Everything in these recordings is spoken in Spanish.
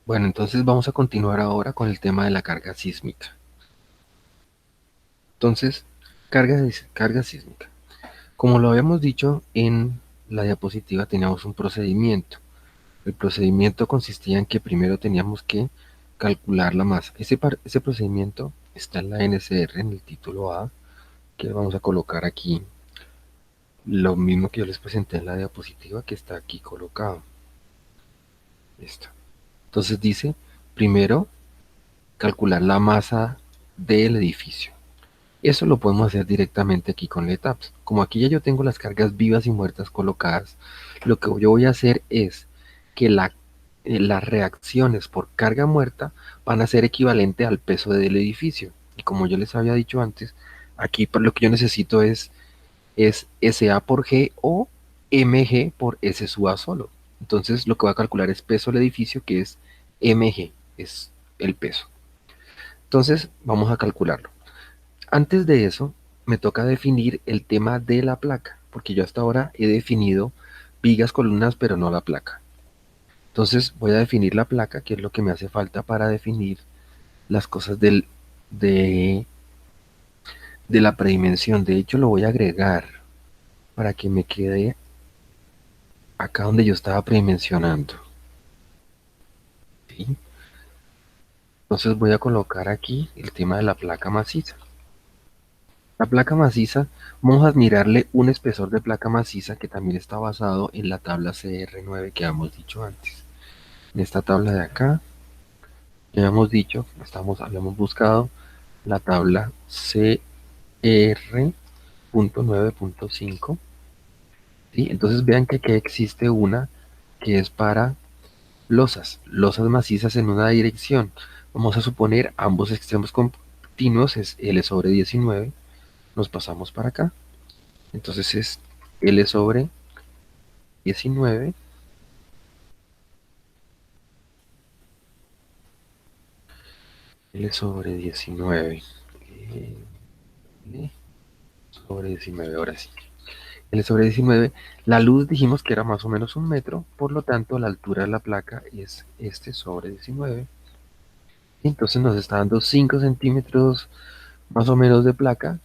Bueno, entonces vamos a continuar ahora con el tema de la carga sísmica. Entonces, carga sísmica. Como lo habíamos dicho en la diapositiva, teníamos un procedimiento. El procedimiento consistía en que primero teníamos que calcular la masa. Ese procedimiento está en la NCR, en el título A, que vamos a colocar aquí lo mismo que yo les presenté en la diapositiva, que está aquí colocado. Esto. Entonces dice, primero, calcular la masa del edificio. Eso lo podemos hacer directamente aquí con LETAPS. Como aquí ya yo tengo las cargas vivas y muertas colocadas, lo que yo voy a hacer es que las reacciones por carga muerta van a ser equivalente al peso del edificio. Y como yo les había dicho antes, aquí lo que yo necesito es SA por G o MG por S sub A solo. Entonces lo que voy a calcular es peso del edificio, que es MG, es el peso. Entonces vamos a calcularlo. Antes de eso, me toca definir el tema de la placa, porque yo hasta ahora he definido vigas, columnas, pero no la placa. Entonces voy a definir la placa, que es lo que me hace falta para definir las cosas de la predimensión. De hecho, lo voy a agregar para que me quede acá donde yo estaba predimensionando. ¿Sí? Entonces voy a colocar aquí el tema de la placa maciza. La placa maciza, vamos a admirarle un espesor de placa maciza que también está basado en la tabla CR9 que habíamos dicho antes. En esta tabla de acá, ya habíamos dicho, habíamos buscado la tabla CR.9.5. ¿Sí? Entonces vean que aquí existe una que es para losas macizas en una dirección. Vamos a suponer ambos extremos continuos es L sobre 19. Nos pasamos para acá. Entonces es L sobre 19, L sobre 19, L sobre 19, ahora sí. L sobre 19, la luz dijimos que era más o menos 1 metro, por lo tanto la altura de la placa es este sobre 19. Entonces nos está dando 5 centímetros más o menos de placa.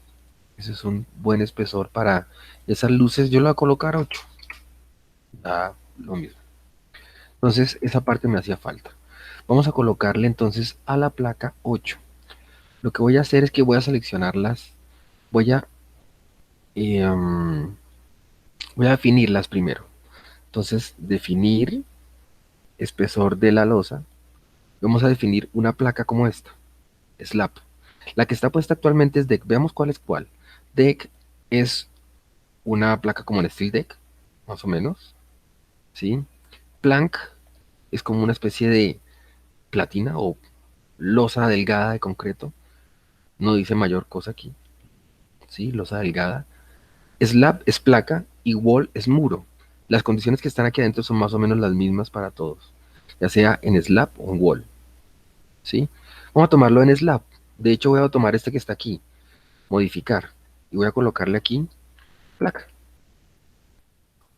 Ese es un buen espesor para esas luces. Yo le voy a colocar 8, da lo mismo. Entonces esa parte me hacía falta. Vamos a colocarle entonces a la placa 8. Lo que voy a hacer es que voy a seleccionarlas, voy a, eh, um, voy a definirlas primero. Entonces, definir espesor de la losa. Vamos a definir una placa como esta, slab. La que está puesta actualmente es deck. Veamos cuál es cuál. Deck es una placa como el Steel Deck, más o menos, ¿sí? Plank es como una especie de platina o losa delgada de concreto. No dice mayor cosa aquí, ¿sí? Losa delgada. Slab es placa y wall es muro. Las condiciones que están aquí adentro son más o menos las mismas para todos, ya sea en slab o en wall, ¿sí? Vamos a tomarlo en slab. De hecho, voy a tomar este que está aquí, modificar, y voy a colocarle aquí placa.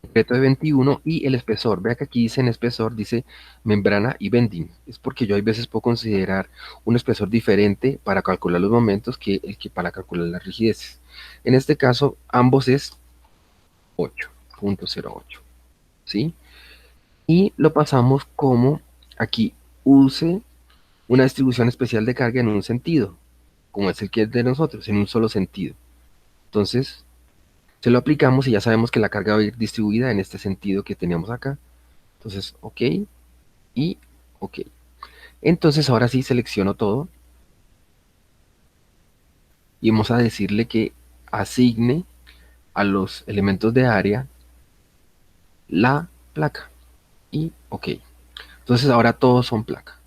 Concreto de 21 y el espesor. Vea que aquí dice en espesor, dice membrana y bending. Es porque yo hay veces puedo considerar un espesor diferente para calcular los momentos que el que para calcular las rigideces. En este caso, ambos es 8.08. ¿Sí? Y lo pasamos como aquí use una distribución especial de carga en un sentido, como es el que es de nosotros, en un solo sentido. Entonces, se lo aplicamos y ya sabemos que la carga va a ir distribuida en este sentido que teníamos acá. Entonces, OK y OK. Entonces, ahora sí selecciono todo y vamos a decirle que asigne a los elementos de área la placa y OK. Entonces, ahora todos son placa.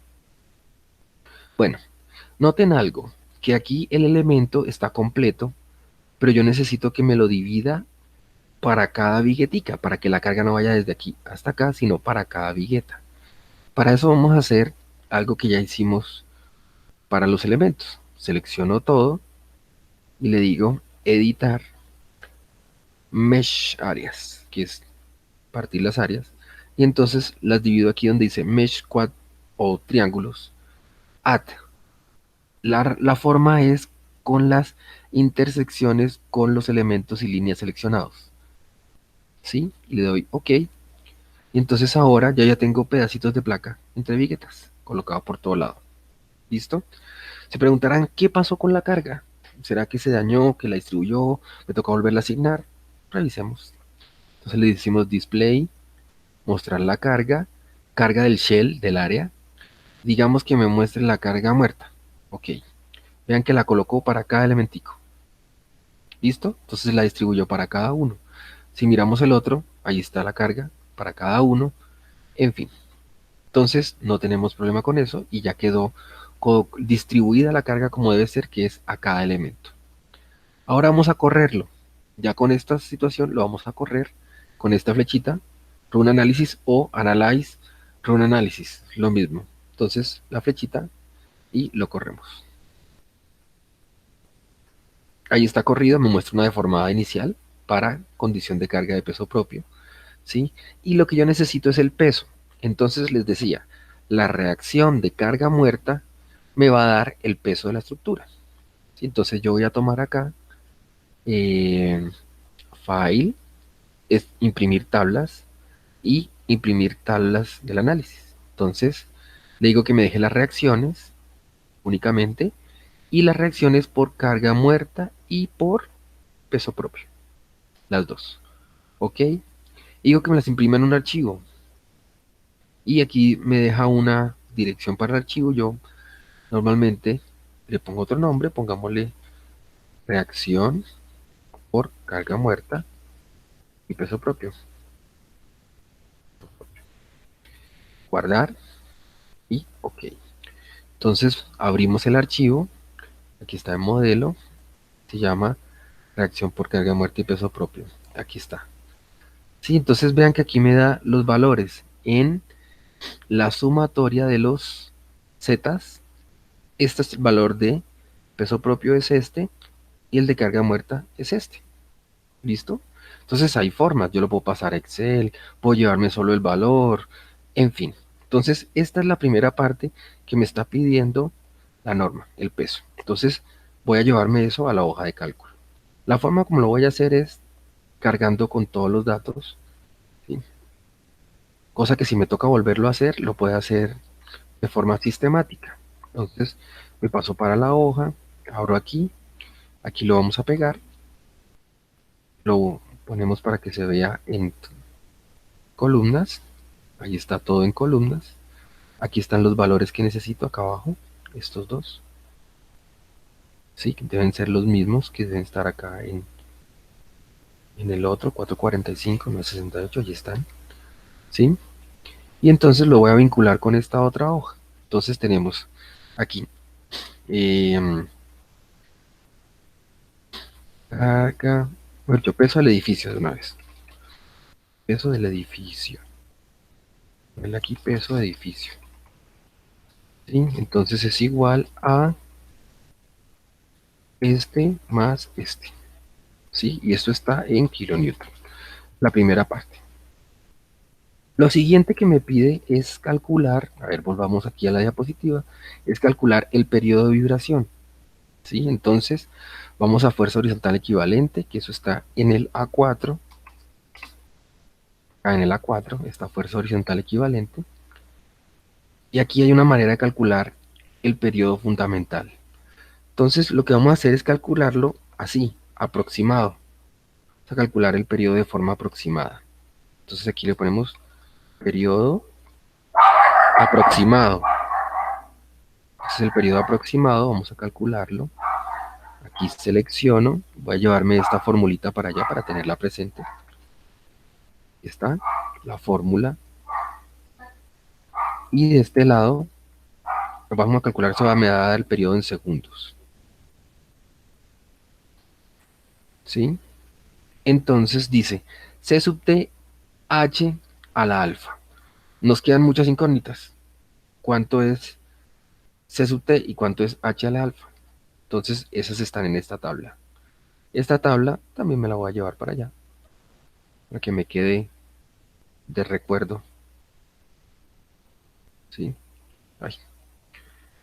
Bueno, noten algo, que aquí el elemento está completo, pero yo necesito que me lo divida para cada viguetica, para que la carga no vaya desde aquí hasta acá, sino para cada vigueta. Para eso vamos a hacer algo que ya hicimos para los elementos. Selecciono todo y le digo editar mesh áreas, que es partir las áreas, y entonces las divido aquí donde dice mesh quad o triángulos, at. La forma es con las intersecciones con los elementos y líneas seleccionados. ¿Sí? Y le doy OK. Y entonces ahora ya tengo pedacitos de placa entre viguetas, colocado por todo lado. ¿Listo? Se preguntarán, ¿qué pasó con la carga? ¿Será que se dañó, que la distribuyó, me toca volverla a asignar? Revisemos. Entonces le decimos display, mostrar la carga, carga del shell, del área. Digamos que me muestre la carga muerta. OK. Vean que la colocó para cada elementico. ¿Listo? Entonces la distribuyó para cada uno. Si miramos el otro, ahí está la carga para cada uno. En fin. Entonces no tenemos problema con eso y ya quedó distribuida la carga como debe ser, que es a cada elemento. Ahora vamos a correrlo. Ya con esta situación lo vamos a correr con esta flechita, run analysis o analyze run analysis, lo mismo. Entonces la flechita y lo corremos. Ahí está corrido, me muestra una deformada inicial para condición de carga de peso propio, ¿sí? Y lo que yo necesito es el peso. Entonces les decía, la reacción de carga muerta me va a dar el peso de la estructura, ¿sí? Entonces yo voy a tomar acá eh, File, es imprimir tablas y imprimir tablas del análisis. Entonces le digo que me deje las reacciones únicamente y las reacciones por carga muerta y por peso propio, las dos. ¿Ok? Y digo que me las imprima en un archivo. Y aquí me deja una dirección para el archivo. Yo normalmente le pongo otro nombre, pongámosle reacción por carga muerta y peso propio. Guardar y OK. Entonces abrimos el archivo. Aquí está el modelo. Se llama reacción por carga muerta y peso propio. Aquí está. Sí, entonces vean que aquí me da los valores en la sumatoria de los zetas. Este es el valor de peso propio, es este, y el de carga muerta es este. ¿Listo? Entonces hay formas, yo lo puedo pasar a Excel, puedo llevarme solo el valor, en fin. Entonces esta es la primera parte que me está pidiendo la norma, el peso. Entonces voy a llevarme eso a la hoja de cálculo. La forma como lo voy a hacer es cargando con todos los datos, ¿sí? Cosa que si me toca volverlo a hacer, lo puedo hacer de forma sistemática. Entonces me paso para la hoja, abro aquí, aquí lo vamos a pegar, lo ponemos para que se vea en columnas, ahí está todo en columnas, aquí están los valores que necesito acá abajo, estos dos, sí, que deben ser los mismos que deben estar acá en el otro, 445, 968, allí están, sí, y entonces lo voy a vincular con esta otra hoja. Entonces tenemos aquí eh, acá, bueno, yo peso el edificio de una vez, peso del edificio, aquí peso de edificio, ¿sí? Entonces es igual a este más este, ¿sí? Y esto está en kilonewton, la primera parte. Lo siguiente que me pide es calcular, a ver, volvamos aquí a la diapositiva, es calcular el periodo de vibración, ¿sí? Entonces vamos a fuerza horizontal equivalente, que eso está en el A4, acá en el A4 está fuerza horizontal equivalente, y aquí hay una manera de calcular el periodo fundamental. Entonces lo que vamos a hacer es calcularlo así, aproximado. Vamos a calcular el periodo de forma aproximada. Entonces aquí le ponemos periodo aproximado. Este es el periodo aproximado, vamos a calcularlo. Aquí selecciono, voy a llevarme esta formulita para allá para tenerla presente. Aquí está la fórmula. Y de este lado vamos a calcular, eso me va a dar el periodo en segundos. ¿Sí? Entonces dice C sub T H a la alfa. Nos quedan muchas incógnitas. ¿Cuánto es C sub T y cuánto es H a la alfa? Entonces esas están en esta tabla. Esta tabla también me la voy a llevar para allá, para que me quede de recuerdo, ¿sí? Ay,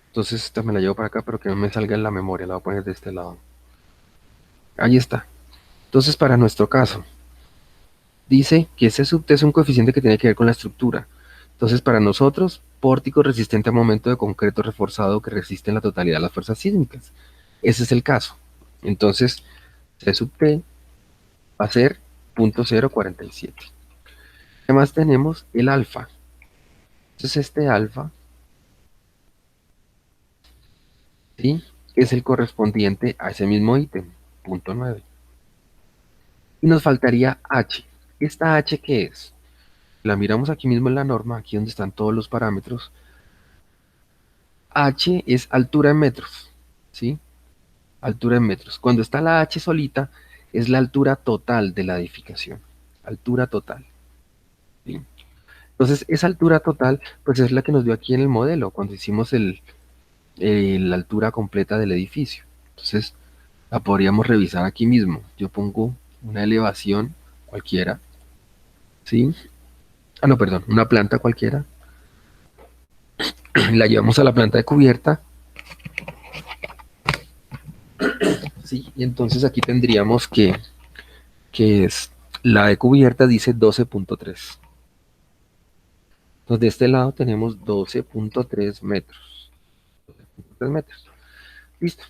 entonces esta me la llevo para acá, pero que no me salga en la memoria, la voy a poner de este lado. Ahí está. Entonces, para nuestro caso, dice que ese sub T es un coeficiente que tiene que ver con la estructura. Entonces, para nosotros, pórtico resistente a momento de concreto reforzado que resiste en la totalidad de las fuerzas sísmicas. Ese es el caso. Entonces, C sub T va a ser 0.047. ¿Qué más tenemos? El alfa. Entonces, este alfa, ¿sí? Es el correspondiente a ese mismo ítem, 0.9. Y nos faltaría H. ¿Esta H qué es? La miramos aquí mismo en la norma, aquí donde están todos los parámetros. H es altura en metros, ¿sí? Altura en metros. Cuando está la H solita, es la altura total de la edificación. Altura total, ¿sí? Entonces, esa altura total, pues es la que nos dio aquí en el modelo, cuando hicimos la altura completa del edificio. Entonces, la podríamos revisar aquí mismo. Yo pongo una elevación cualquiera, ¿sí? Ah, no, perdón, una planta cualquiera. La llevamos a la planta de cubierta, ¿sí? Y entonces aquí tendríamos que es la de cubierta dice 12.3. Entonces de este lado tenemos 12.3 metros. 12.3 metros. Listo.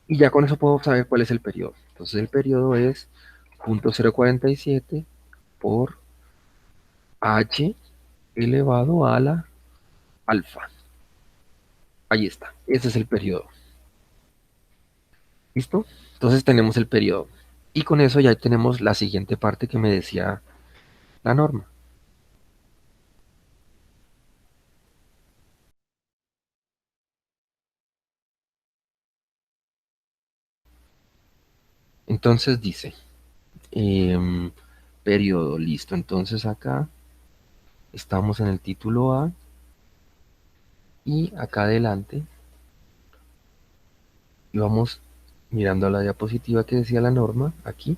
Y ya con eso puedo saber cuál es el periodo. Entonces el periodo es 0.047 por h elevado a la alfa. Ahí está. Ese es el periodo. ¿Listo? Entonces tenemos el periodo. Y con eso ya tenemos la siguiente parte que me decía la norma. Entonces dice, em, periodo, listo. Entonces acá estamos en el título A y acá adelante y vamos mirando a la diapositiva que decía la norma, aquí,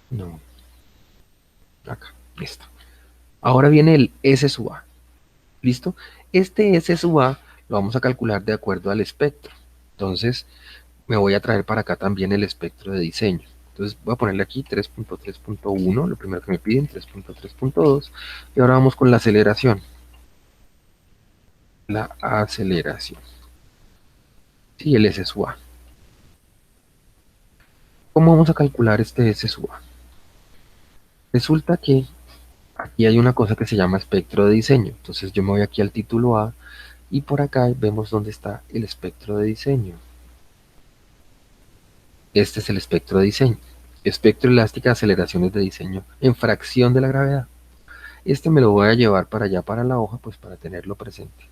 no, acá, listo. Ahora viene el S sub A, ¿listo? Este S sub A lo vamos a calcular de acuerdo al espectro. Entonces me voy a traer para acá también el espectro de diseño. Entonces voy a ponerle aquí 3.3.1, lo primero que me piden, 3.3.2, y ahora vamos con la aceleración. La aceleración. Sí, el S sub A. ¿Cómo vamos a calcular este S sub A? Resulta que aquí hay una cosa que se llama espectro de diseño. Entonces yo me voy aquí al título A y por acá vemos dónde está el espectro de diseño. Este es el espectro de diseño. Espectro elástica de aceleraciones de diseño en fracción de la gravedad. Este me lo voy a llevar para allá, para la hoja, pues para tenerlo presente.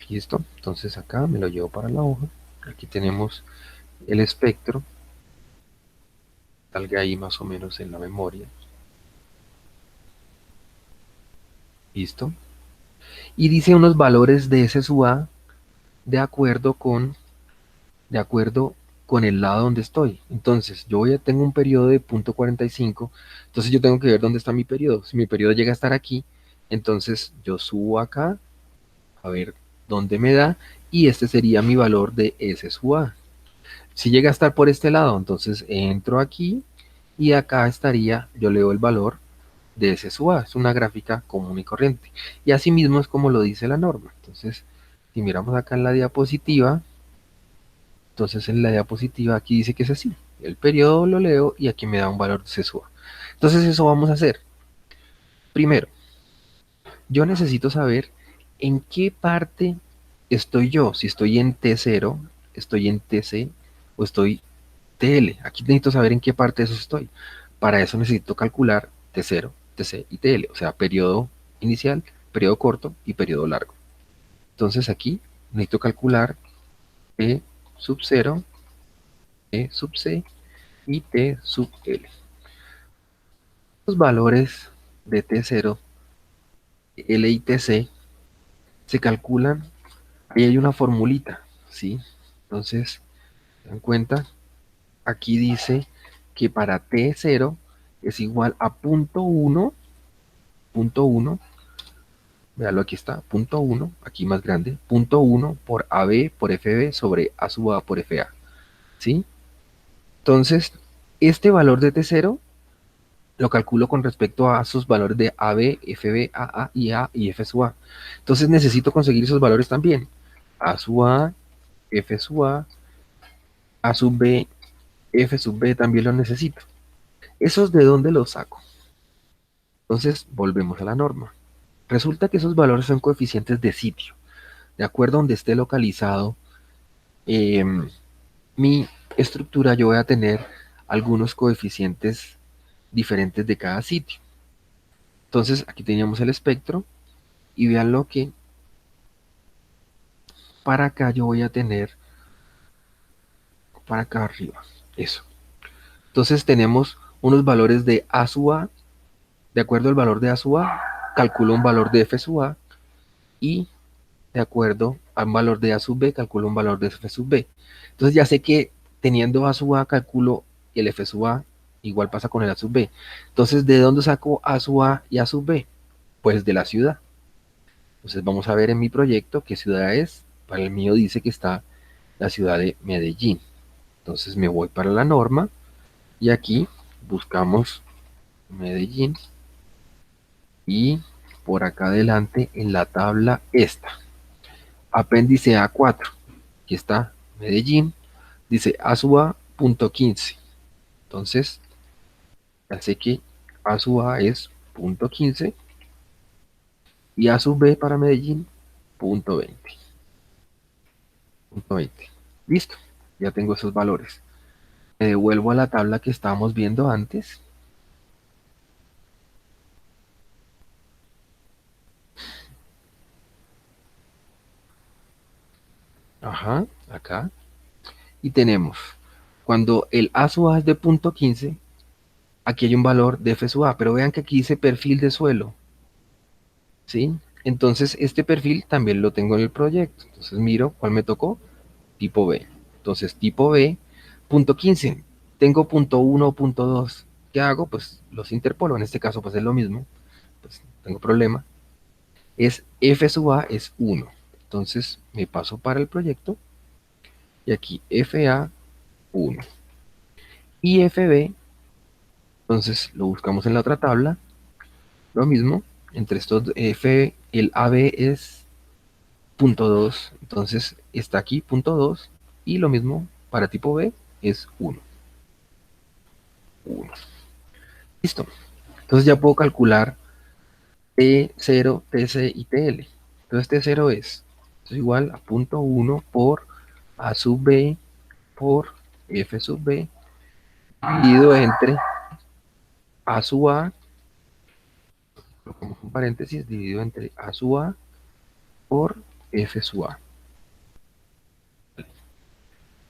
¿Listo? Entonces acá me lo llevo para la hoja. Aquí tenemos el espectro. Salga ahí más o menos en la memoria. ¿Listo? Y dice unos valores de S sub A de acuerdo de acuerdo con el lado donde estoy. Entonces, tengo un periodo de 0.45, entonces yo tengo que ver dónde está mi periodo. Si mi periodo llega a estar aquí, entonces yo subo acá a ver dónde me da y este sería mi valor de S sub A. Si llega a estar por este lado, entonces entro aquí y acá estaría, yo leo el valor de S sub A. Es una gráfica común y corriente. Y así mismo es como lo dice la norma. Entonces, si miramos acá en la diapositiva, entonces en la diapositiva aquí dice que es así. El periodo lo leo y aquí me da un valor de C sub A. Entonces eso vamos a hacer. Primero, yo necesito saber en qué parte estoy yo. Si estoy en T0, estoy en TC o estoy TL. Aquí necesito saber en qué parte de eso estoy. Para eso necesito calcular T0, TC y TL. O sea, periodo inicial, periodo corto y periodo largo. Entonces aquí necesito calcular T sub 0, T sub C y T sub L. Los valores de T0, L y TC se calculan, ahí hay una formulita, ¿sí? Entonces, se dan cuenta, aquí dice que para T0 es igual a punto 1, Véalo, aquí está, punto 1, aquí más grande, punto 1 por AB por FB sobre A sub A por FA, ¿sí? Entonces, este valor de T0 lo calculo con respecto a sus valores de AB, FB, AA y A y F sub A. Entonces necesito conseguir esos valores también. A sub A, F sub A sub B, F sub B también los necesito. ¿Esos de dónde los saco? Entonces volvemos a la norma. Resulta que esos valores son coeficientes de sitio. De acuerdo a donde esté localizado eh, mi estructura, yo voy a tener algunos coeficientes diferentes de cada sitio. Entonces aquí teníamos el espectro y vean lo que para acá yo voy a tener, para acá arriba, eso. Entonces tenemos unos valores de A sub A, de acuerdo al valor de A sub A, calculo un valor de F sub A y de acuerdo a un valor de A sub B, calculo un valor de F sub B. Entonces ya sé que teniendo A sub A, calculo el F sub A, igual pasa con el A sub B. Entonces, ¿de dónde saco A sub A y A sub B? Pues de la ciudad. Entonces vamos a ver en mi proyecto qué ciudad es. Para el mío dice que está la ciudad de Medellín. Entonces me voy para la norma y aquí buscamos Medellín y por acá adelante en la tabla esta, apéndice A4, aquí está Medellín, dice A sub A punto 15. Entonces ya sé que A sub A es punto 15 y A sub B para Medellín punto 20. Punto 20. Listo, ya tengo esos valores. Me devuelvo a la tabla que estábamos viendo antes. Ajá, acá. Y tenemos, cuando el A sub A es de punto 15, aquí hay un valor de F sub A, pero vean que aquí dice perfil de suelo, ¿sí? Entonces este perfil también lo tengo en el proyecto. Entonces miro cuál me tocó, tipo B. Entonces tipo B, punto 15. Tengo punto 1, punto 2. ¿Qué hago? Pues los interpolo. En este caso pues es lo mismo. Pues no tengo problema. Es F sub A es 1. Entonces me paso para el proyecto y aquí FA 1. Y FB, entonces lo buscamos en la otra tabla. Lo mismo, entre estos F, el AB es punto 2, entonces está aquí punto 2 y lo mismo para tipo B es 1. 1. Listo. Entonces ya puedo calcular T0, TC y TL. Entonces T0 es igual a punto 1 por A sub B por F sub B dividido entre A sub A, colocamos un paréntesis, dividido entre A sub A por F sub A.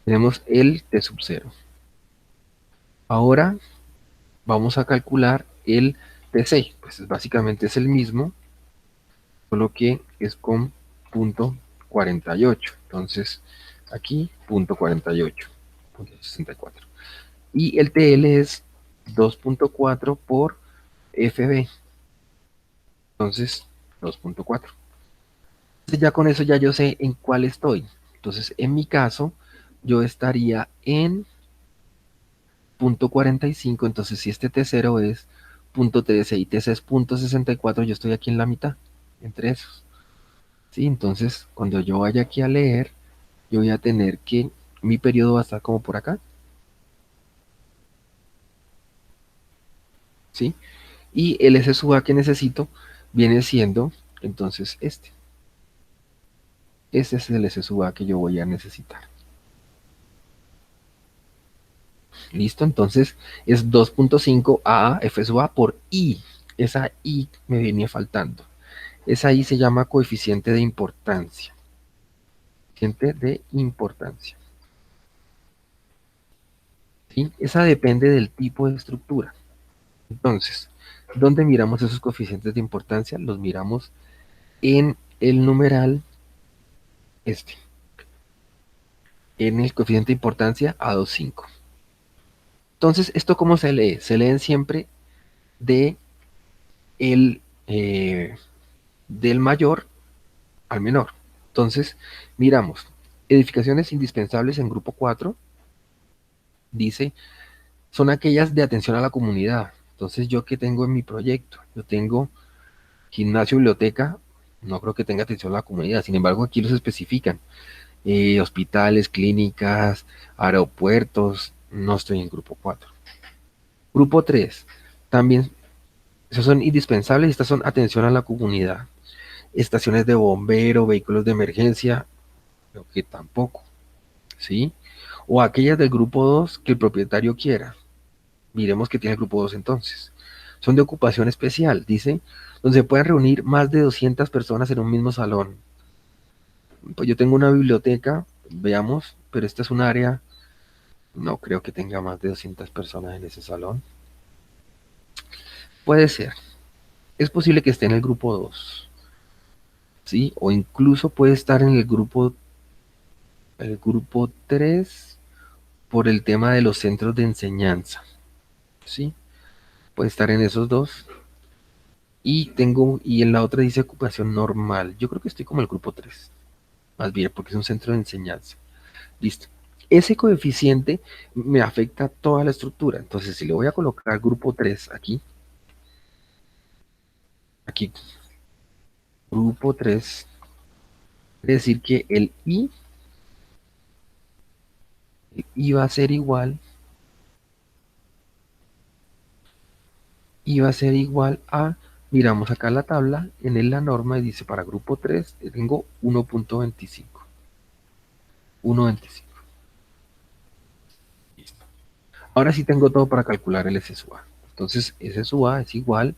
Tenemos el T sub 0. Ahora vamos a calcular el TC, pues básicamente es el mismo, solo que es con punto 48. Entonces, aquí punto 48, punto 64. Y el TL es 2.4 por FB, entonces 2.4. Entonces ya con eso ya yo sé en cuál estoy. Entonces, en mi caso, yo estaría en punto 45, entonces si este T0 es punto 13 y TC es punto 64, yo estoy aquí en la mitad, entre esos. ¿Sí? Entonces, cuando yo vaya aquí a leer, yo voy a tener que mi periodo va a estar como por acá, ¿sí? Y el S sub A que necesito viene siendo, entonces, este. Este es el S sub A que yo voy a necesitar. ¿Listo? Entonces, es 2.5 A F sub A por I. Esa I me venía faltando. Esa I se llama coeficiente de importancia. Coeficiente de importancia. ¿Sí? Esa depende del tipo de estructura. Entonces, ¿dónde miramos esos coeficientes de importancia? Los miramos en el numeral este, en el coeficiente de importancia A25. Entonces, ¿esto cómo se lee? Se leen siempre de el, del mayor al menor. Entonces, miramos, edificaciones indispensables en grupo 4 dice, son aquellas de atención a la comunidad. Entonces, ¿yo qué tengo en mi proyecto? Yo tengo gimnasio, biblioteca, no creo que tenga atención a la comunidad, sin embargo, aquí los especifican. Hospitales, clínicas, aeropuertos, no estoy en grupo 4. Grupo 3 también, esos son indispensables, estas son atención a la comunidad. Estaciones de bombero, vehículos de emergencia, creo que tampoco, ¿sí? O aquellas del grupo 2 que el propietario quiera. Miremos que tiene el grupo 2 entonces. Son de ocupación especial, dice, donde se pueden reunir más de 200 personas en un mismo salón. Pues yo tengo una biblioteca, veamos, pero esta es un área, no creo que tenga más de 200 personas en ese salón. Puede ser, es posible que esté en el grupo 2, ¿sí? O incluso puede estar en el grupo 3 por el tema de los centros de enseñanza, ¿sí? Puede estar en esos dos. Y en la otra dice ocupación normal. Yo creo que estoy como el grupo 3 más bien, porque es un centro de enseñanza. Listo. Ese coeficiente me afecta toda la estructura. Entonces, si le voy a colocar grupo 3 aquí, aquí, grupo 3, quiere decir que el I va a ser igual a, miramos acá la tabla, la norma y dice para grupo 3 tengo 1.25. 1.25. Listo. Ahora sí tengo todo para calcular el S sub A. Entonces, S sub A es igual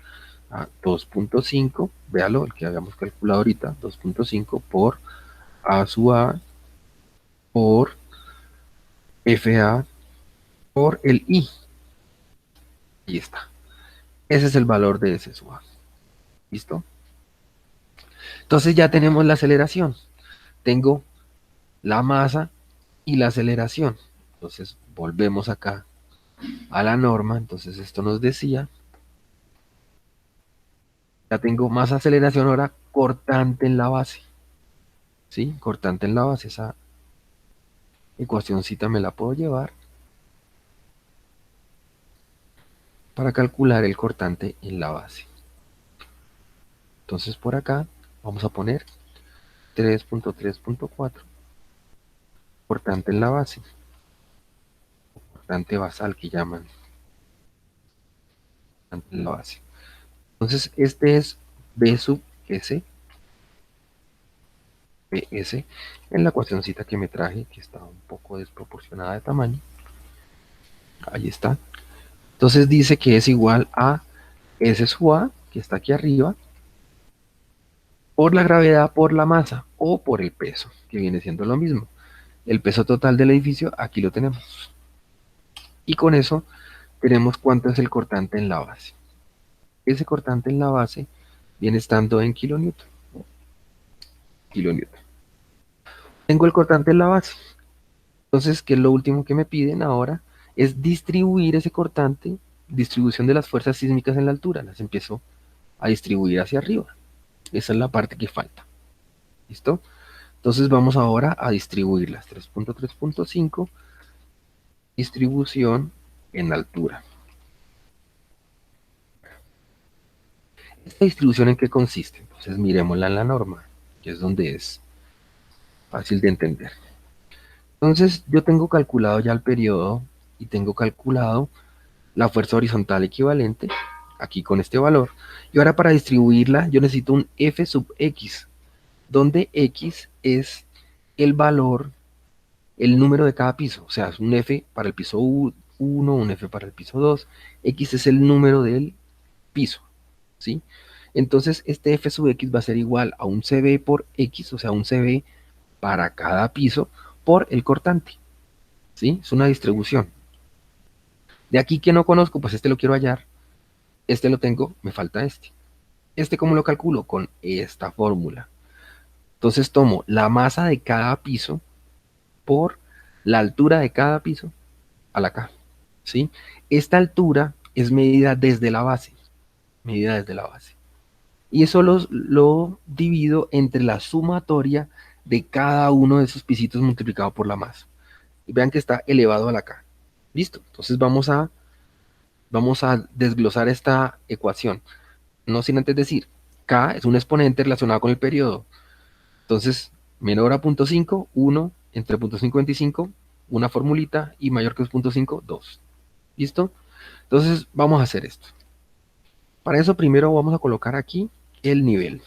a 2.5, véalo, el que habíamos calculado ahorita, 2.5 por A sub A por FA por el I. Ahí está. Ese es el valor de S sub A. ¿Listo? Entonces ya tenemos la aceleración. Tengo la masa y la aceleración. Entonces volvemos acá a la norma. Entonces esto nos decía, ya tengo más aceleración ahora cortante en la base. ¿Sí? Cortante en la base. Esa ecuacióncita me la puedo llevar para calcular el cortante en la base. Entonces por acá vamos a poner 3.3.4 cortante en la base, cortante basal que llaman, cortante en la base. Entonces este es B sub S, BS, en la ecuacióncita que me traje, que está un poco desproporcionada de tamaño. Ahí está. Entonces dice que es igual a S sub A, que está aquí arriba, por la gravedad, por la masa o por el peso, que viene siendo lo mismo. El peso total del edificio, aquí lo tenemos. Y con eso tenemos cuánto es el cortante en la base. Ese cortante en la base viene estando en kilonewton. Kilonewton. Tengo el cortante en la base. Entonces, ¿qué es lo último que me piden ahora? Es distribuir ese cortante, distribución de las fuerzas sísmicas en la altura. Las empiezo a distribuir hacia arriba. Esa es la parte que falta. ¿Listo? Entonces vamos ahora a distribuirlas. 3.3.5, distribución en altura. ¿Esta distribución en qué consiste? Entonces miremosla en la norma, que es donde es fácil de entender. Entonces yo tengo calculado ya el periodo y tengo calculado la fuerza horizontal equivalente aquí con este valor. Y ahora para distribuirla yo necesito un F sub X, donde X es el valor, el número de cada piso. O sea, es un F para el piso 1, un F para el piso 2. X es el número del piso, ¿sí? Entonces este F sub X va a ser igual a un CB por X, o sea, un CB para cada piso por el cortante, ¿sí? Es una distribución. De aquí que no conozco, pues este lo quiero hallar, este lo tengo, me falta este. ¿Este cómo lo calculo? Con esta fórmula. Entonces tomo la masa de cada piso por la altura de cada piso a la K, ¿sí? Esta altura es medida desde la base, medida desde la base. Y eso lo divido entre la sumatoria de cada uno de esos pisitos multiplicado por la masa. Y vean que está elevado a la K. Listo. Entonces vamos a desglosar esta ecuación. No sin antes decir, K es un exponente relacionado con el periodo. Entonces, menor a 0.5, 1, entre 0.5 y 25, una formulita, y mayor que 0.5, 2. ¿Listo? Entonces, vamos a hacer esto. Para eso primero vamos a colocar aquí el nivel.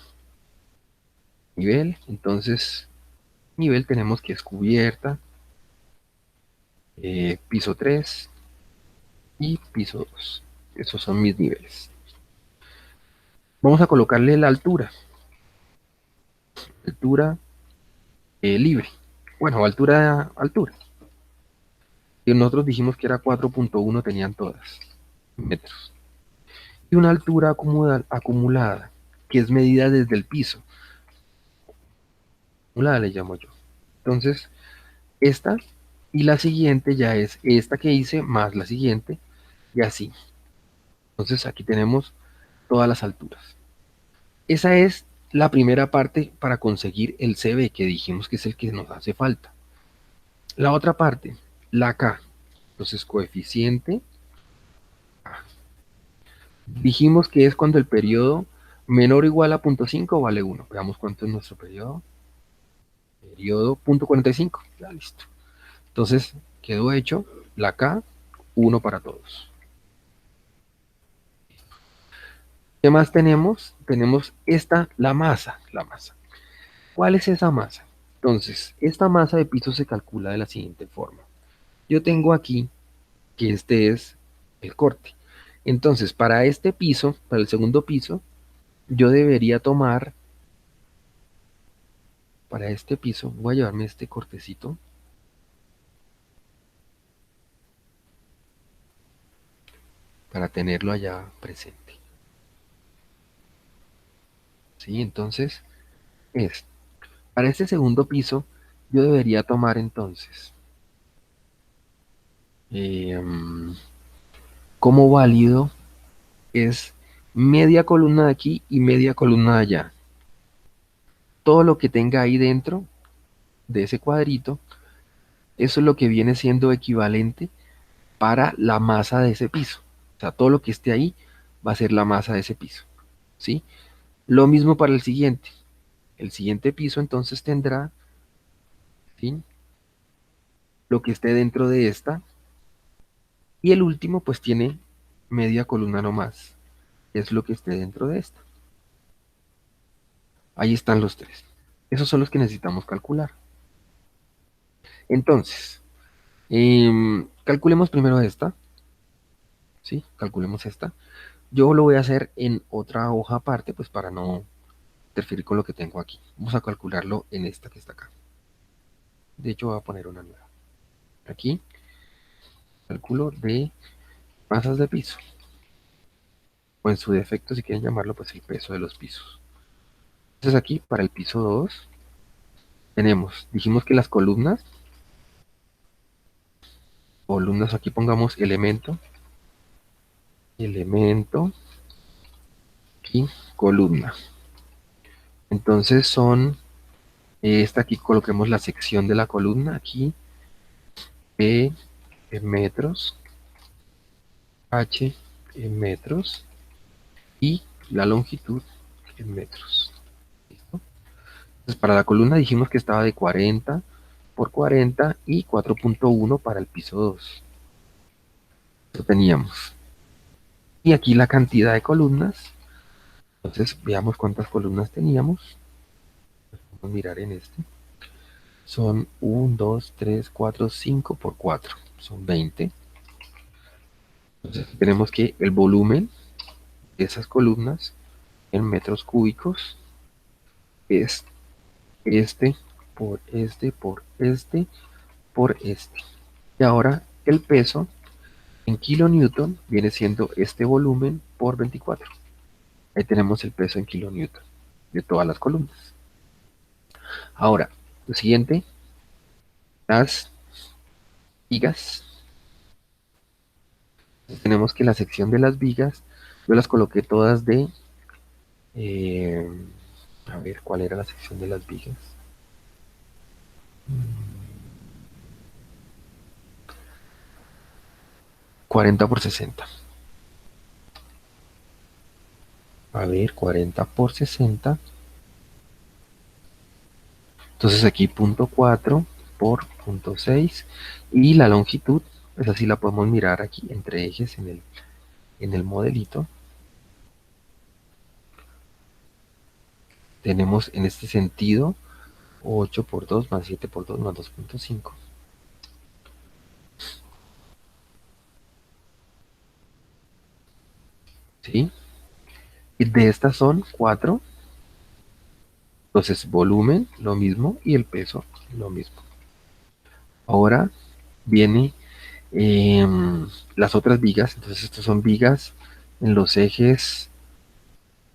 Nivel, entonces, nivel tenemos que es cubierta, piso 3 y piso 2. Esos son mis niveles. Vamos a colocarle la altura. Altura libre. Bueno, altura. Y nosotros dijimos que era 4.1, tenían todas metros. Y una altura acumulada, que es medida desde el piso. Acumulada le llamo yo. Entonces, esta y la siguiente ya es esta que hice más la siguiente y así. Entonces aquí tenemos todas las alturas. Esa es la primera parte para conseguir el CB, que dijimos que es el que nos hace falta. La otra parte, la K. Entonces, coeficiente K. Dijimos que es cuando el periodo menor o igual a 0.5 vale 1. Veamos cuánto es nuestro periodo. Periodo 0.45. Ya listo. Entonces, quedó hecho la K, 1 para todos. ¿Qué más tenemos? Tenemos esta, la masa. La masa. ¿Cuál es esa masa? Entonces, esta masa de piso se calcula de la siguiente forma. Yo tengo aquí que este es el corte. Entonces, para este piso, para el segundo piso, yo debería tomar, para este piso, voy a llevarme este cortecito para tenerlo allá presente. ¿Sí? Entonces, para este segundo piso, yo debería tomar entonces em, como válido es media columna de aquí y media columna de allá. Todo lo que tenga ahí dentro de ese cuadrito, eso es lo que viene siendo equivalente para la masa de ese piso. O sea, todo lo que esté ahí va a ser la masa de ese piso. ¿Sí? Lo mismo para el siguiente. El siguiente piso entonces tendrá, ¿sí?, lo que esté dentro de esta. Y el último pues tiene media columna nomás. Es lo que esté dentro de esta. Ahí están los tres. Esos son los que necesitamos calcular. Entonces, calculemos primero esta. ¿Sí? Calculemos esta. Yo lo voy a hacer en otra hoja aparte, pues para no interferir con lo que tengo aquí. Vamos a calcularlo en esta que está acá. De hecho, voy a poner una nueva. Aquí, cálculo de masas de piso. O en su defecto, si quieren llamarlo, pues el peso de los pisos. Entonces aquí, para el piso 2 tenemos, dijimos que las columnas, aquí pongamos elemento y columna. Entonces son, esta aquí coloquemos la sección de la columna, aquí P en metros, H en metros y la longitud en metros. ¿Listo? Entonces para la columna dijimos que estaba de 40 por 40 y 4.1 para el piso 2. Eso teníamos. Y aquí la cantidad de columnas. Entonces veamos cuántas columnas teníamos. Vamos a mirar en este. Son 1, 2, 3, 4, 5 por 4. Son 20. Entonces tenemos que el volumen de esas columnas en metros cúbicos es este por este por este por este. Y ahora el peso en kilonewton viene siendo este volumen por 24. Ahí tenemos el peso en kilonewton de todas las columnas. Ahora, lo siguiente, las vigas. Tenemos que la sección de las vigas, yo las coloqué todas de Eh, a ver, ¿cuál era la sección de las vigas? 40 por 60. A ver, 40 por 60. Entonces aquí punto 4 por punto 6. Y la longitud, pues así la podemos mirar aquí entre ejes en el modelito. Tenemos en este sentido 8 por 2 más 7 por 2 más 2,5. ¿Sí? Y de estas son 4. Entonces volumen, lo mismo, y el peso, lo mismo. Ahora viene las otras vigas. Entonces estas son vigas en los ejes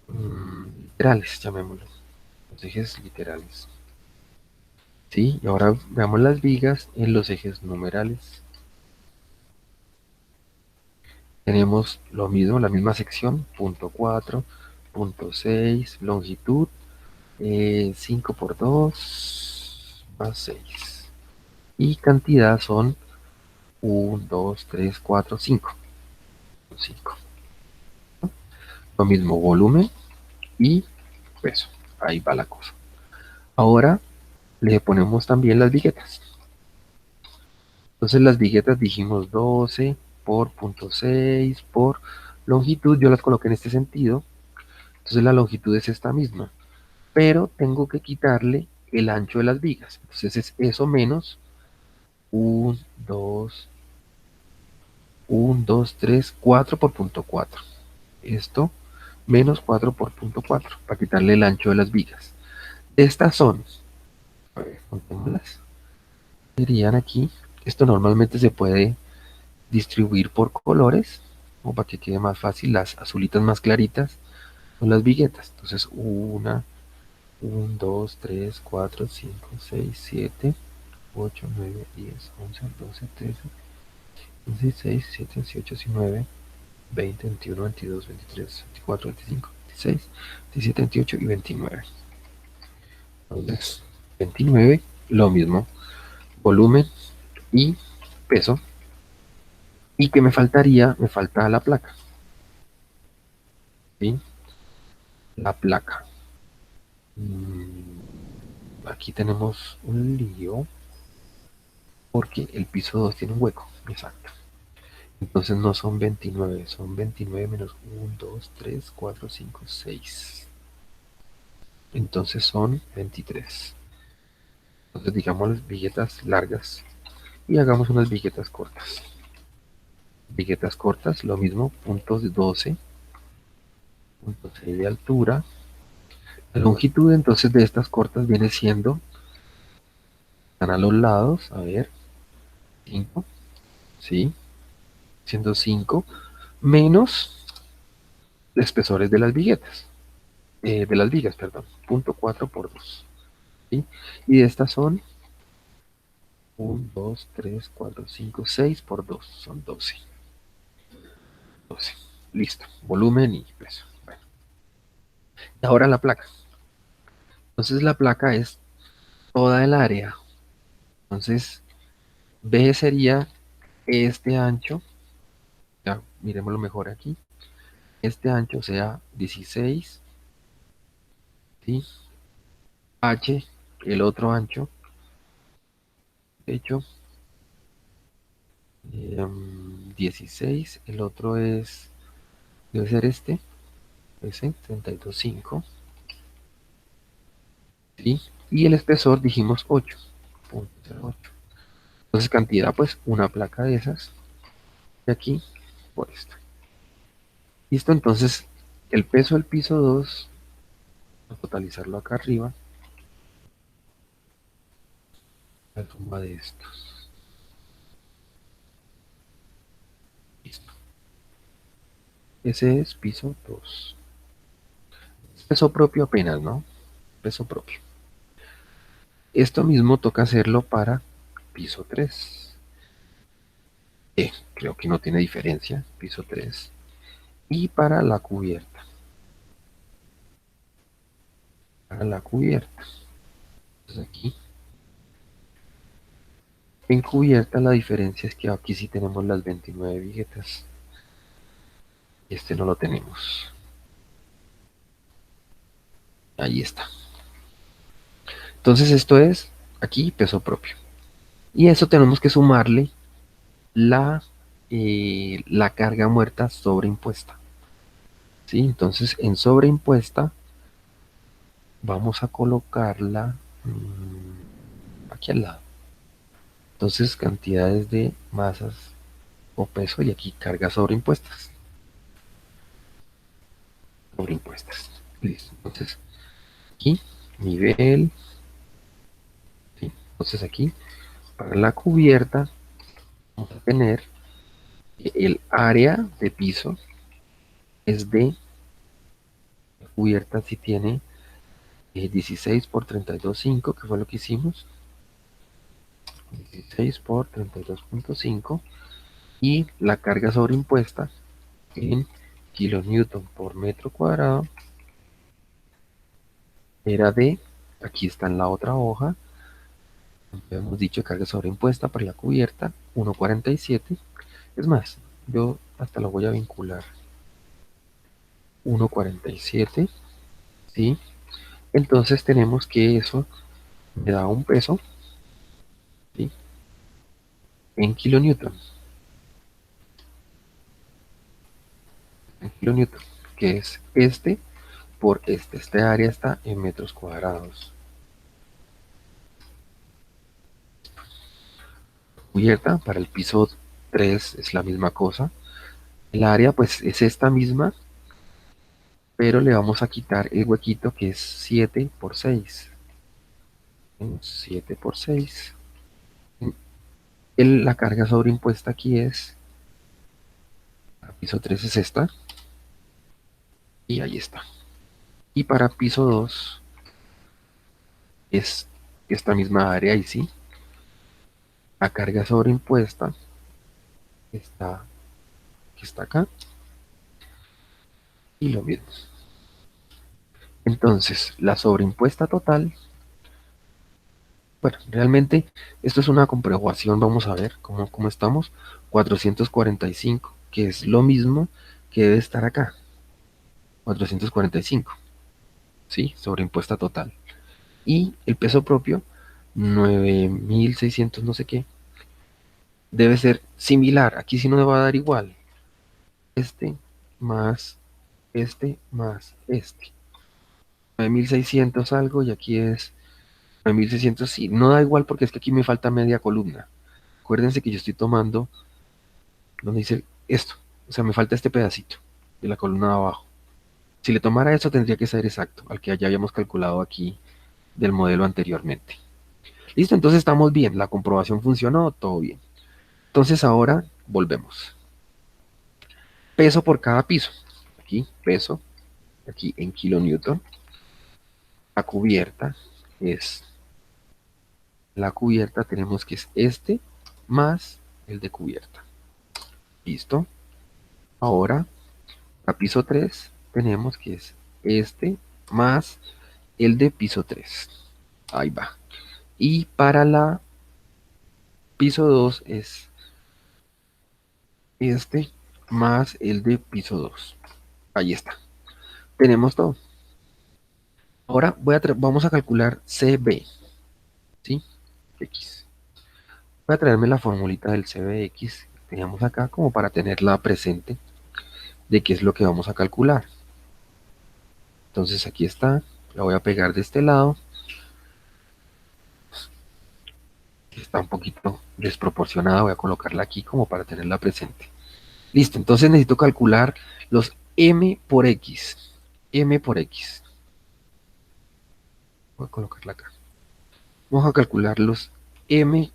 literales, llamémoslo. Los ejes literales. ¿Sí? Y ahora veamos las vigas en los ejes numerales. Tenemos lo mismo, la misma sección, punto 4, punto 6, longitud, 5 por 2 más 6. Y cantidad son 1, 2, 3, 4, 5. 5. Lo mismo, volumen y peso. Ahí va la cosa. Ahora le ponemos también las viguetas. Entonces las viguetas dijimos 12 por punto 6 por longitud. Yo las coloqué en este sentido. Entonces la longitud es esta misma. Pero tengo que quitarle el ancho de las vigas. Entonces es eso menos 1, 2, 1, 2, 3, 4 por punto 4. Esto menos 4 por punto 4 para quitarle el ancho de las vigas. Estas son, a ver, contémoslas. Serían aquí. Esto normalmente se puede distribuir por colores, o para que quede más fácil, las azulitas más claritas son las viguetas. Entonces, 1, 2, 3, 4, 5, 6, 7, 8, 9, 10, 11, 12, 13, 15, 16, 17, 18, 19, 20, 21, 22, 23, 24, 25, 26, 27, 28 y 29. Entonces, 29, lo mismo, volumen y peso. ¿Y qué me faltaría? Me falta la placa. ¿Sí? La placa. Aquí tenemos un lío porque el piso 2 tiene un hueco. Exacto. Entonces no son 29, son 29 menos 1, 2, 3, 4, 5, 6. Entonces son 23. Entonces digamos las viguetas largas y hagamos unas viguetas cortas. Viguetas cortas, lo mismo, puntos 12, punto 6 de altura. La longitud entonces de estas cortas viene siendo, están a los lados, a ver, 5, ¿sí? Siendo 5 menos espesores de las viguetas, de las vigas, perdón, punto 4 por 2, ¿sí? Y estas son 1, 2, 3, 4, 5, 6 por 2, son 12. 12. Listo, volumen y peso. Bueno, y ahora la placa. Entonces la placa es toda el área. Entonces B sería este ancho, ya miremoslo mejor aquí, este ancho sea 16, ¿sí? H, el otro ancho, de hecho, 16, el otro es, debe ser este, ese, 32,5, ¿sí? Y el espesor dijimos 8,08. Entonces cantidad, pues una placa de esas, de aquí, por esta. Listo, entonces el peso del piso 2, a totalizarlo acá arriba, la suma de estos. Listo. Ese es piso 2. Peso propio apenas, ¿no? Peso propio. Esto mismo toca hacerlo para piso 3. Creo que no tiene diferencia, piso 3. Y para la cubierta. para la cubierta. Entonces aquí en cubierta la diferencia es que aquí sí tenemos las 29 viguetas y este no lo tenemos. Ahí está. Entonces esto es aquí peso propio. Y eso tenemos que sumarle la, la carga muerta sobreimpuesta. ¿Sí? Entonces en sobreimpuesta vamos a colocarla aquí al lado. Entonces cantidades de masas o peso y aquí cargas sobreimpuestas. Sobreimpuestas. Listo. Entonces aquí nivel. ¿Sí? Entonces aquí para la cubierta vamos a tener que el área de piso es de cubierta si tiene 16 por 32.5, que fue lo que hicimos. 16 por 32.5 y la carga sobreimpuesta en kilonewton por metro cuadrado era de, aquí está en la otra hoja, hemos dicho carga sobreimpuesta para la cubierta 1,47. Es más, yo hasta lo voy a vincular 1,47, ¿sí? Entonces tenemos que eso me da un peso, ¿sí? En kilonewton, que es este por este. Este área está en metros cuadrados. Cubierta para el piso 3 es la misma cosa. El área pues es esta misma, pero le vamos a quitar el huequito que es 7 por 6. 7 por 6. La carga sobreimpuesta aquí es, para piso 3 es esta, y ahí está. Y para piso 2 es esta misma área, y sí, la carga sobreimpuesta está, que está acá, y lo mismo. Entonces, la sobreimpuesta total, bueno, realmente esto es una comprobación, vamos a ver cómo estamos. 445, que es lo mismo que debe estar acá. 445, ¿sí? Sobreimpuesta total. Y el peso propio, 9.600 no sé qué, debe ser similar. Aquí sí no me va a dar igual. Este más más este. 9.600 algo y aquí es 9.600, sí. No da igual porque es que aquí me falta media columna. Acuérdense que yo estoy tomando donde dice esto. O sea, me falta este pedacito de la columna de abajo. Si le tomara eso tendría que ser exacto al que ya habíamos calculado aquí del modelo anteriormente. Listo, entonces estamos bien. La comprobación funcionó, todo bien. Entonces ahora volvemos. Peso por cada piso. Aquí, peso. Aquí en kilonewton. La cubierta es, la cubierta tenemos que es este más el de cubierta. Listo. Ahora, a piso 3 tenemos que es este más el de piso 3. Ahí va. Y para la piso 2 es este más el de piso 2. Ahí está. Tenemos todo. Ahora vamos a calcular CB, ¿sí? X. Voy a traerme la formulita del CBX que teníamos acá como para tenerla presente de qué es lo que vamos a calcular. Entonces aquí está. La voy a pegar de este lado. Está un poquito desproporcionada. Voy a colocarla aquí como para tenerla presente. Listo. Entonces necesito calcular los M por X. M por X. Voy a colocarla acá. Vamos a calcular los M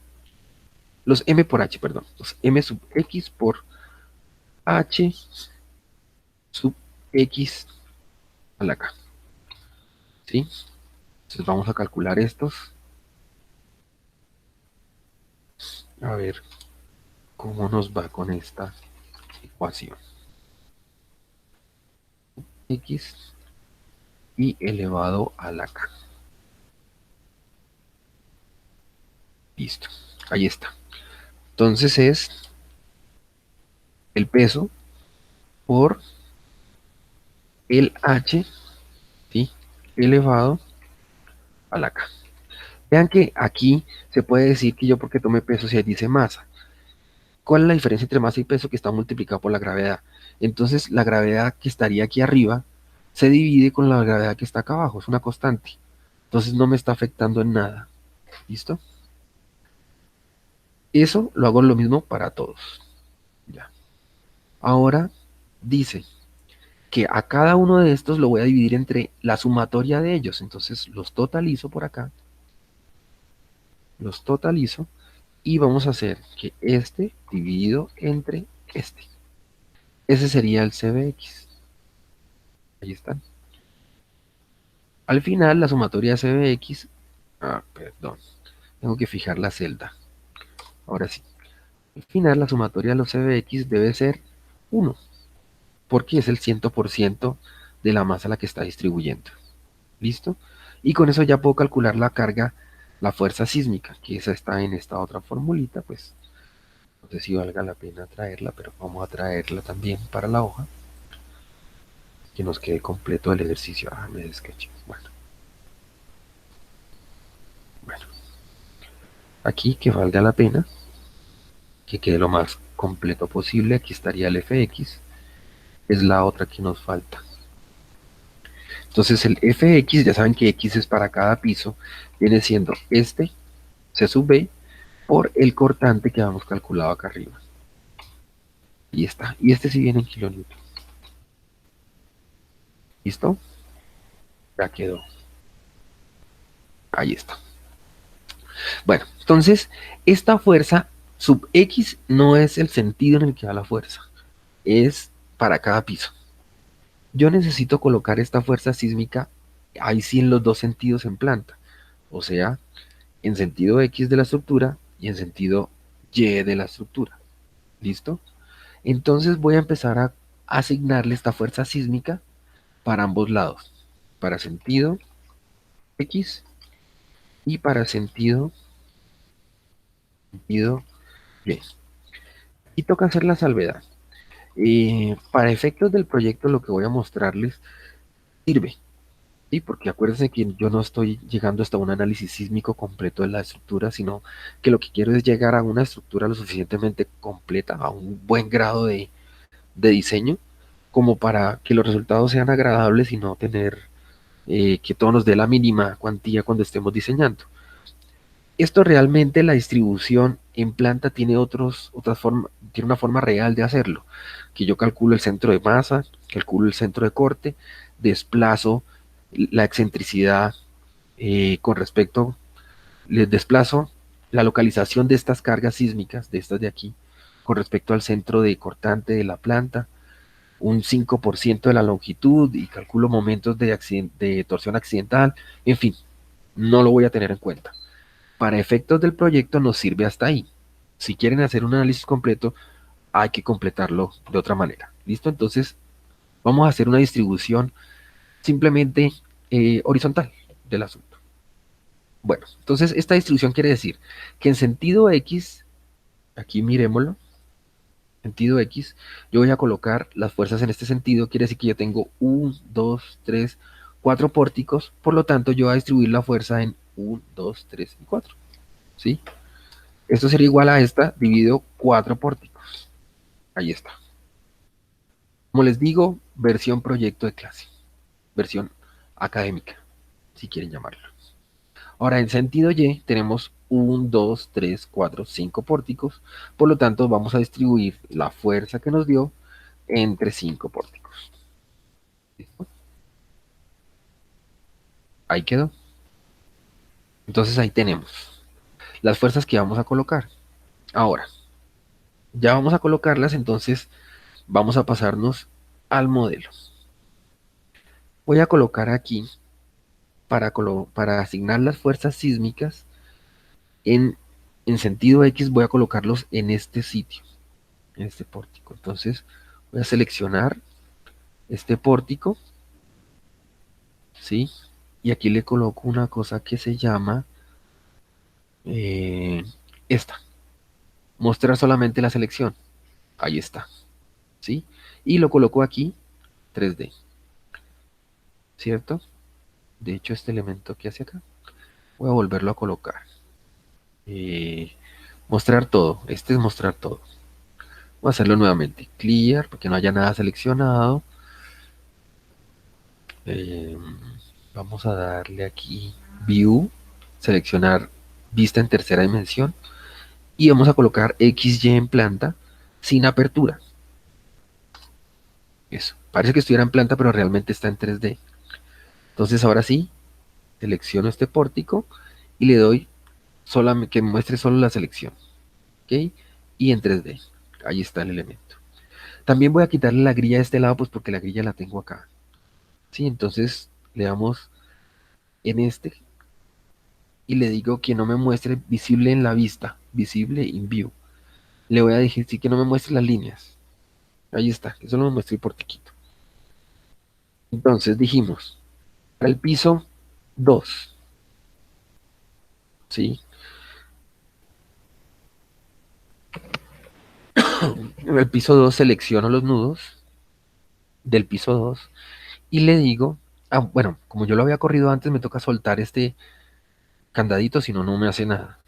por H, perdón. Los M sub X por H sub X a la K. ¿Sí? Entonces vamos a calcular estos. A ver cómo nos va con esta ecuación. X y elevado a la K. Listo, ahí está. Entonces es el peso por el H, ¿sí? Elevado a la K. Vean que aquí se puede decir que yo porque tome peso si ahí dice masa. ¿Cuál es la diferencia entre masa y peso? Que está multiplicado por la gravedad. Entonces la gravedad que estaría aquí arriba se divide con la gravedad que está acá abajo, es una constante. Entonces no me está afectando en nada. ¿Listo? Eso lo hago lo mismo para todos. Ya. Ahora dice que a cada uno de estos lo voy a dividir entre la sumatoria de ellos. Entonces los totalizo por acá, los totalizo y vamos a hacer que este dividido entre este. Ese sería el CBX. Ahí están. Al final, la sumatoria de CBX, perdón, tengo que fijar la celda. Ahora sí. Al final, la sumatoria de los CBX debe ser 1, porque es el 100% de la masa a la que está distribuyendo. ¿Listo? Y con eso ya puedo calcular la carga, la fuerza sísmica, que esa está en esta otra formulita, pues no sé si valga la pena traerla, pero vamos a traerla también para la hoja, que nos quede completo el ejercicio. Me descaché. Bueno, aquí que valga la pena, que quede lo más completo posible, aquí estaría el Fx, es la otra que nos falta. Entonces el Fx, ya saben que X es para cada piso, viene siendo este, C sub B, por el cortante que habíamos calculado acá arriba. Y está. Y este sí viene en kilonewton. ¿Listo? Ya quedó. Ahí está. Bueno, entonces, esta fuerza sub X no es el sentido en el que va la fuerza. Es para cada piso. Yo necesito colocar esta fuerza sísmica ahí sí en los dos sentidos en planta. O sea, en sentido X de la estructura y en sentido Y de la estructura. ¿Listo? Entonces voy a empezar a asignarle esta fuerza sísmica para ambos lados. Para sentido X y para sentido Y. Y toca hacer la salvedad. Para efectos del proyecto lo que voy a mostrarles sirve. Sí, porque acuérdense que yo no estoy llegando hasta un análisis sísmico completo de la estructura, sino que lo que quiero es llegar a una estructura lo suficientemente completa, a un buen grado de diseño, como para que los resultados sean agradables y no tener que todo nos dé la mínima cuantía cuando estemos diseñando. Esto realmente la distribución en planta tiene tiene una forma real de hacerlo, que yo calculo el centro de masa, calculo el centro de corte, desplazo la excentricidad con respecto, les desplazo la localización de estas cargas sísmicas, de estas de aquí, con respecto al centro de cortante de la planta, un 5% de la longitud y calculo momentos de torsión accidental, en fin, no lo voy a tener en cuenta. Para efectos del proyecto nos sirve hasta ahí. Si quieren hacer un análisis completo, hay que completarlo de otra manera. ¿Listo? Entonces, vamos a hacer una distribución simplemente horizontal del asunto. Bueno, entonces esta distribución quiere decir que en sentido X, aquí miremoslo, sentido X, yo voy a colocar las fuerzas en este sentido, quiere decir que yo tengo 1, 2, 3, 4 pórticos, por lo tanto yo voy a distribuir la fuerza en 1, 2, 3 y 4, ¿sí? Esto sería igual a esta dividido 4 pórticos. Ahí está. Como les digo, versión proyecto de clase, versión académica, si quieren llamarlo. Ahora, en sentido Y tenemos 1, 2, 3, 4, 5 pórticos, por lo tanto vamos a distribuir la fuerza que nos dio entre 5 pórticos. ¿Listo? Ahí quedó. Entonces ahí tenemos las fuerzas que vamos a colocar. Ahora, ya vamos a colocarlas, entonces vamos a pasarnos al modelo. Voy a colocar aquí, para asignar las fuerzas sísmicas en, en sentido X, voy a colocarlos en este sitio, en este pórtico. Entonces voy a seleccionar este pórtico ¿sí? Y aquí le coloco una cosa que se llama esta, mostrar solamente la selección. Ahí está, ¿sí? Y lo coloco aquí 3D, ¿cierto? De hecho, este elemento que hace acá, voy a volverlo a colocar. Eh, mostrar todo, este es mostrar todo. Voy a hacerlo nuevamente, clear, porque no haya nada seleccionado. Eh, vamos a darle aquí view, seleccionar vista en tercera dimensión y vamos a colocar XY en planta sin apertura. Eso, parece que estuviera en planta, pero realmente está en 3D. Entonces ahora sí, selecciono este pórtico y le doy que me muestre solo la selección. ¿Ok? Y en 3D. Ahí está el elemento. También voy a quitarle la grilla de este lado, pues porque la grilla la tengo acá. ¿Sí? Entonces le damos en este y le digo que no me muestre visible en la vista, visible in view. Le voy a decir sí que no me muestre las líneas. Ahí está, que solo me muestre el portiquito. Entonces dijimos, para el piso 2, ¿sí? En el piso 2 selecciono los nudos del piso 2 y le digo, bueno, como yo lo había corrido antes, me toca soltar este candadito, si no, no me hace nada.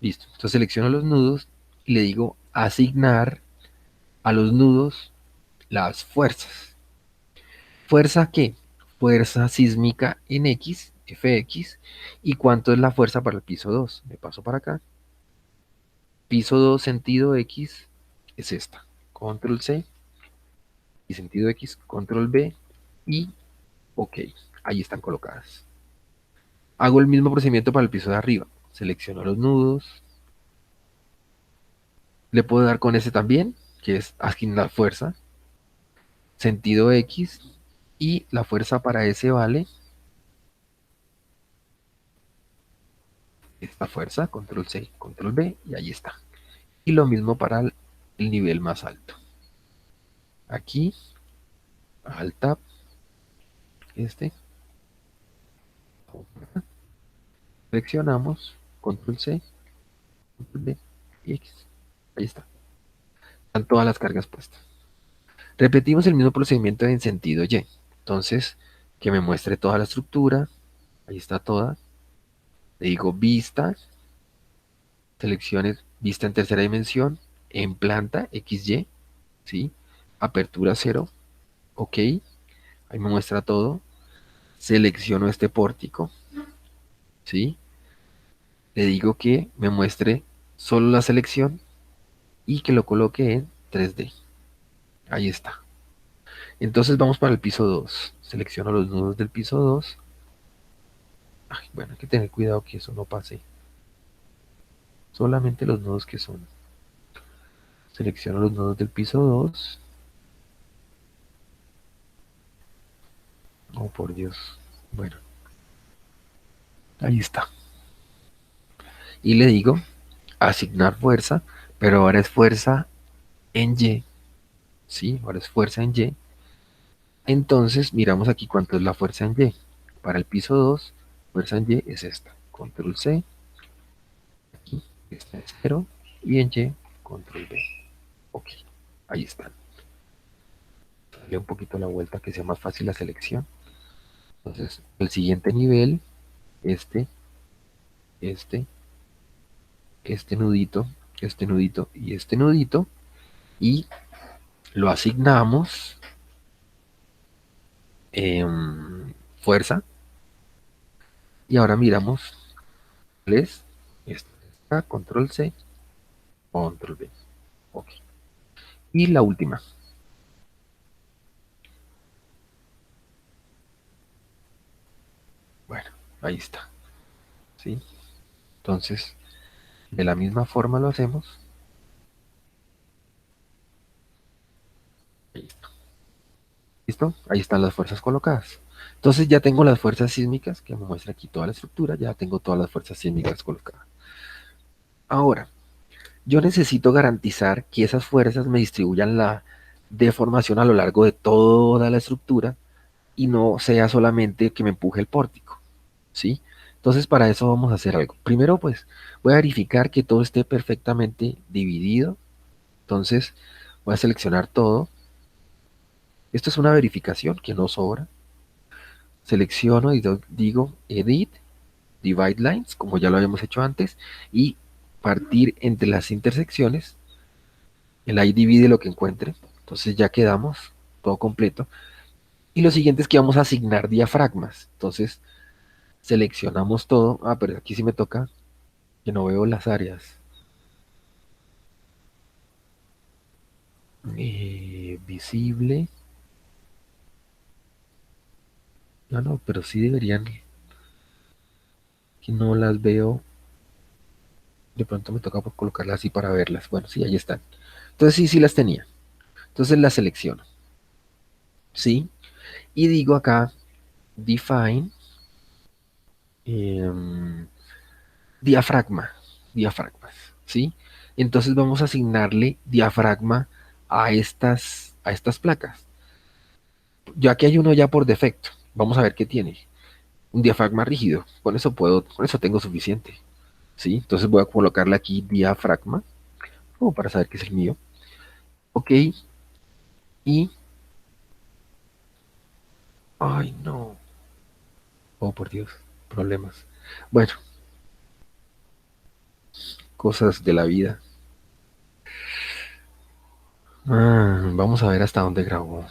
Listo. Entonces selecciono los nudos y le digo asignar a los nudos las fuerzas. ¿Fuerza qué? Fuerza sísmica en X, Fx, y cuánto es la fuerza para el piso 2. Me paso para acá. Piso 2 sentido X es esta. Control C y sentido X, control B y OK. Ahí están colocadas. Hago el mismo procedimiento para el piso de arriba. Selecciono los nudos. Le puedo dar con ese también, que es asignar fuerza. Sentido X y la fuerza para ese vale esta fuerza, control C, control B y ahí está. Y lo mismo para el nivel más alto. Aquí, al tab, este, seleccionamos, control C, control B y X. Ahí está. Están todas las cargas puestas. Repetimos el mismo procedimiento en sentido Y. Entonces, que me muestre toda la estructura. Ahí está toda. Le digo vista, selecciones vista en tercera dimensión, en planta, XY, ¿sí? Apertura 0, OK, ahí me muestra todo. Selecciono este pórtico, ¿sí? Le digo que me muestre solo la selección y que lo coloque en 3D. Ahí está. Entonces vamos para el piso 2. Selecciono los nudos del piso 2. Ay, bueno, hay que tener cuidado que eso no pase. Solamente los nudos que son. Selecciono los nudos del piso 2. Oh, por Dios. Bueno, ahí está. Y le digo asignar fuerza, pero ahora es fuerza en Y. ¿Sí? Ahora es fuerza en Y. Entonces miramos aquí cuánto es la fuerza en Y. Para el piso 2, fuerza en Y es esta. Control C, aquí, esta es 0, y en Y, control B. OK, ahí están. Dale un poquito la vuelta que sea más fácil la selección. Entonces, el siguiente nivel, este, este, este nudito y este nudito, y lo asignamos fuerza, y ahora miramos cuál es. Esta, control C, control B. OK. Y la última. Bueno, ahí está. ¿Sí? Entonces, de la misma forma lo hacemos. Ahí está. ¿Listo? Ahí están las fuerzas colocadas. Entonces ya tengo las fuerzas sísmicas, que me muestra aquí toda la estructura, ya tengo todas las fuerzas sísmicas colocadas. Ahora, yo necesito garantizar que esas fuerzas me distribuyan la deformación a lo largo de toda la estructura y no sea solamente que me empuje el pórtico, ¿sí? Entonces para eso vamos a hacer algo. Primero pues voy a verificar que todo esté perfectamente dividido. Entonces voy a seleccionar todo. Esto es una verificación que no sobra. Selecciono y digo Edit, Divide Lines, como ya lo habíamos hecho antes, y partir entre las intersecciones. El ahí divide lo que encuentre. Entonces ya quedamos todo completo. Y lo siguiente es que vamos a asignar diafragmas. Entonces seleccionamos todo. Ah, pero aquí sí me toca que no veo las áreas. Visible. No, no, pero sí deberían, que no las veo. De pronto me toca por colocarlas así para verlas. Bueno, sí, ahí están. Entonces sí, sí las tenía. Entonces las selecciono. ¿Sí? Y digo acá, define em, diafragma. Diafragmas. ¿Sí? Entonces vamos a asignarle diafragma a estas placas. Ya aquí hay uno ya por defecto. Vamos a ver qué tiene. Un diafragma rígido. Con eso tengo suficiente. ¿Sí? Entonces voy a colocarle aquí diafragma, como para saber que es el mío. Ok. Y, ay no. Oh, por Dios. Problemas. Bueno, cosas de la vida. Vamos a ver hasta dónde grabó.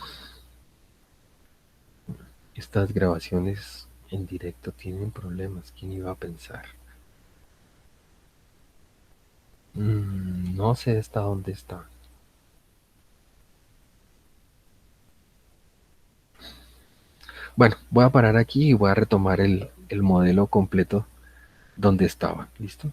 Estas grabaciones en directo tienen problemas. ¿Quién iba a pensar? No sé hasta dónde está. Bueno, voy a parar aquí y voy a retomar el modelo completo donde estaba. ¿Listo?